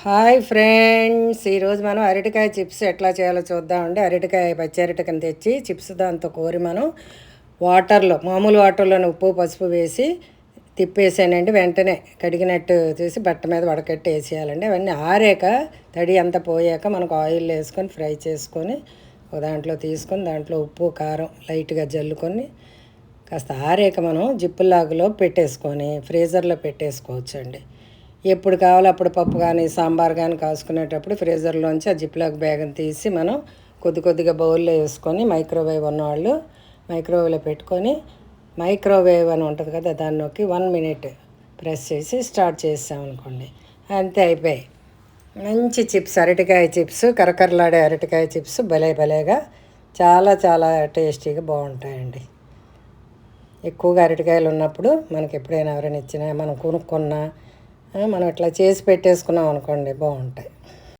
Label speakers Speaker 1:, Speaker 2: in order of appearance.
Speaker 1: Hi friends, ఈరోజు మనం అరటికాయ చిప్స్ ఎట్లా చేయాలో చూద్దామండి. అరటికాయ పచ్చి అరటికాయని తెచ్చి చిప్స్ దాంతో కోరి మనం మామూలు వాటర్లోనే ఉప్పు పసుపు వేసి తిప్పేసానండి. వెంటనే కడిగినట్టు తీసి బట్ట మీద వడకట్టి వేసేయాలండి. అవన్నీ ఆరాక తడి అంతా పోయాక మనకు ఆయిల్ వేసుకొని ఫ్రై చేసుకొని దాంట్లో తీసుకొని దాంట్లో ఉప్పు కారం లైట్గా జల్లుకొని కాస్త ఆరాక మనం జిప్పులాగులో పెట్టేసుకొని ఫ్రీజర్లో పెట్టేసుకోవచ్చండి. ఎప్పుడు కావాలో అప్పుడు పప్పు కానీ సాంబార్ కానీ కాసుకునేటప్పుడు ఫ్రీజర్లోంచి ఆ జిప్లాక్ బ్యాగ్ని తీసి మనం కొద్దిగా బౌల్లో వేసుకొని మైక్రోవేవ్ ఉన్నవాళ్ళు మైక్రోవేవ్లో పెట్టుకొని మైక్రోవేవ్ అని ఉంటుంది కదా, దాన్ని నొక్కి 1 మినిట్ ప్రెస్ చేసి స్టార్ట్ చేసామనుకోండి, అంతే అయిపోయాయి. మంచి చిప్స్, అరటికాయ చిప్స్, కరకరలాడే అరటికాయ చిప్స్ భలేగా చాలా చాలా టేస్టీగా బాగుంటాయండి. ఎక్కువగా అరటికాయలు ఉన్నప్పుడు మనకి ఎప్పుడైనా ఎవరైనా ఇచ్చినా మనం కొనుక్కున్నా మనం ఇట్లా చేసి పెట్టేసుకున్నాం అనుకోండి బాగుంటాయి.